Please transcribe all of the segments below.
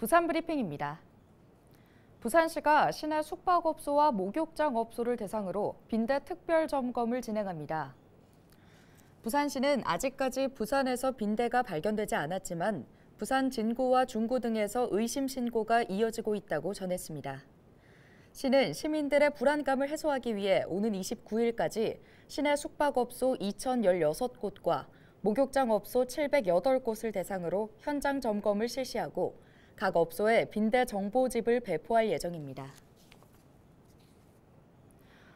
부산 브리핑입니다. 부산시가 시내 숙박업소와 목욕장 업소를 대상으로 빈대 특별 점검을 진행합니다. 부산시는 아직까지 부산에서 빈대가 발견되지 않았지만 부산 진구와 중구 등에서 의심 신고가 이어지고 있다고 전했습니다. 시는 시민들의 불안감을 해소하기 위해 오는 29일까지 시내 숙박업소 2,016곳과 목욕장 업소 708곳을 대상으로 현장 점검을 실시하고 각 업소에 빈대 정보집을 배포할 예정입니다.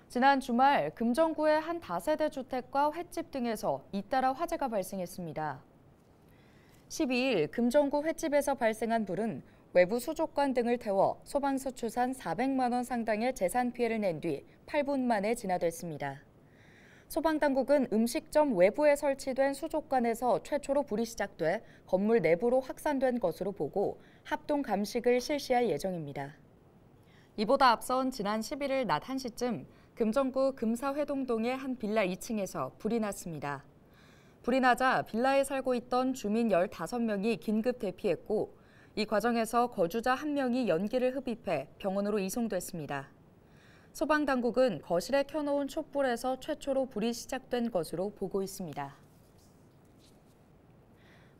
지난 주말 금정구의 한 다세대 주택과 횟집 등에서 잇따라 화재가 발생했습니다. 12일 금정구 횟집에서 발생한 불은 외부 수족관 등을 태워 소방서 추산 400만 원 상당의 재산 피해를 낸 뒤 8분 만에 진화됐습니다. 소방당국은 음식점 외부에 설치된 수족관에서 최초로 불이 시작돼 건물 내부로 확산된 것으로 보고 합동 감식을 실시할 예정입니다. 이보다 앞선 지난 11일 낮 1시쯤 금정구 금사회동동의 한 빌라 2층에서 불이 났습니다. 불이 나자 빌라에 살고 있던 주민 15명이 긴급 대피했고 이 과정에서 거주자 1명이 연기를 흡입해 병원으로 이송됐습니다. 소방당국은 거실에 켜놓은 촛불에서 최초로 불이 시작된 것으로 보고 있습니다.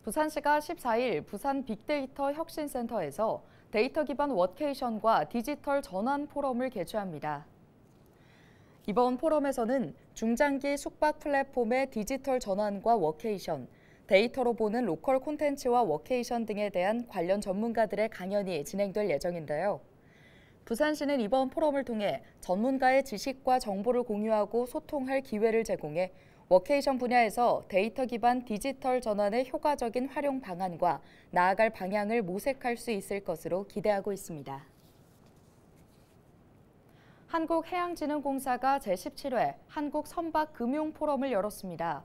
부산시가 14일 부산 빅데이터 혁신센터에서 데이터 기반 워케이션과 디지털 전환 포럼을 개최합니다. 이번 포럼에서는 중장기 숙박 플랫폼의 디지털 전환과 워케이션, 데이터로 보는 로컬 콘텐츠와 워케이션 등에 대한 관련 전문가들의 강연이 진행될 예정인데요. 부산시는 이번 포럼을 통해 전문가의 지식과 정보를 공유하고 소통할 기회를 제공해 워케이션 분야에서 데이터 기반 디지털 전환의 효과적인 활용 방안과 나아갈 방향을 모색할 수 있을 것으로 기대하고 있습니다. 한국해양진흥공사가 제17회 한국선박금융포럼을 열었습니다.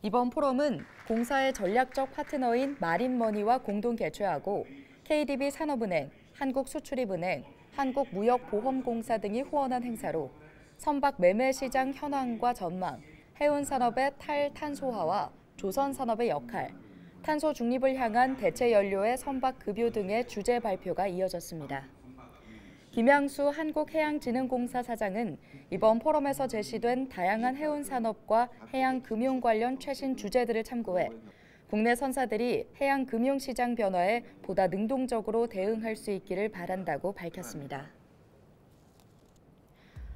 이번 포럼은 공사의 전략적 파트너인 마린머니와 공동 개최하고 KDB 산업은행, 한국수출입은행, 한국무역보험공사 등이 후원한 행사로 선박 매매 시장 현황과 전망, 해운산업의 탈탄소화와 조선산업의 역할, 탄소 중립을 향한 대체 연료의 선박 급유 등의 주제 발표가 이어졌습니다. 김양수 한국해양진흥공사 사장은 이번 포럼에서 제시된 다양한 해운산업과 해양금융 관련 최신 주제들을 참고해 국내 선사들이 해양금융시장 변화에 보다 능동적으로 대응할 수 있기를 바란다고 밝혔습니다.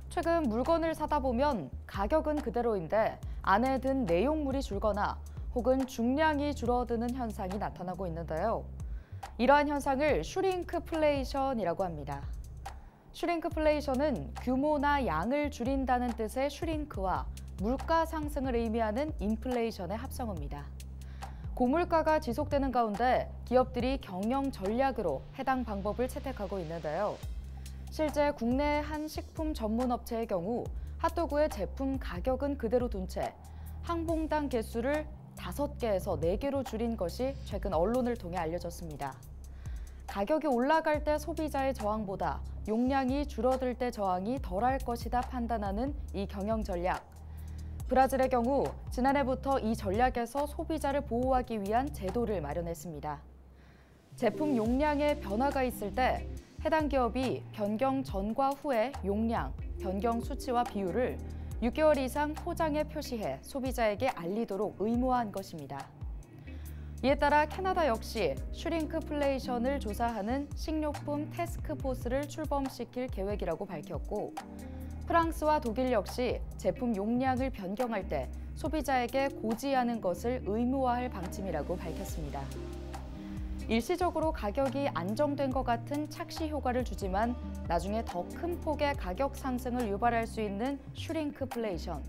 최근 물건을 사다 보면 가격은 그대로인데 안에 든 내용물이 줄거나 혹은 중량이 줄어드는 현상이 나타나고 있는데요. 이러한 현상을 슈링크플레이션이라고 합니다. 슈링크플레이션은 규모나 양을 줄인다는 뜻의 슈링크와 물가 상승을 의미하는 인플레이션의 합성어입니다. 고물가가 지속되는 가운데 기업들이 경영 전략으로 해당 방법을 채택하고 있는데요. 실제 국내 한 식품 전문 업체의 경우 핫도그의 제품 가격은 그대로 둔 채 항봉당 개수를 5개에서 4개로 줄인 것이 최근 언론을 통해 알려졌습니다. 가격이 올라갈 때 소비자의 저항보다 용량이 줄어들 때 저항이 덜할 것이다 판단하는 이 경영 전략. 브라질의 경우 지난해부터 이 전략에서 소비자를 보호하기 위한 제도를 마련했습니다. 제품 용량에 변화가 있을 때 해당 기업이 변경 전과 후의 용량, 변경 수치와 비율을 6개월 이상 포장에 표시해 소비자에게 알리도록 의무화한 것입니다. 이에 따라 캐나다 역시 슈링크플레이션을 조사하는 식료품 태스크포스를 출범시킬 계획이라고 밝혔고 프랑스와 독일 역시 제품 용량을 변경할 때 소비자에게 고지하는 것을 의무화할 방침이라고 밝혔습니다. 일시적으로 가격이 안정된 것 같은 착시 효과를 주지만 나중에 더 큰 폭의 가격 상승을 유발할 수 있는 슈링크플레이션.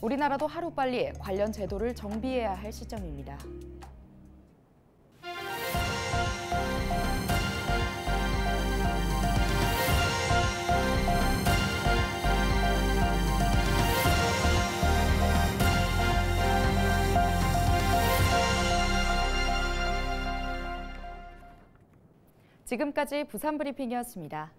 우리나라도 하루빨리 관련 제도를 정비해야 할 시점입니다. 지금까지 부산 브리핑이었습니다.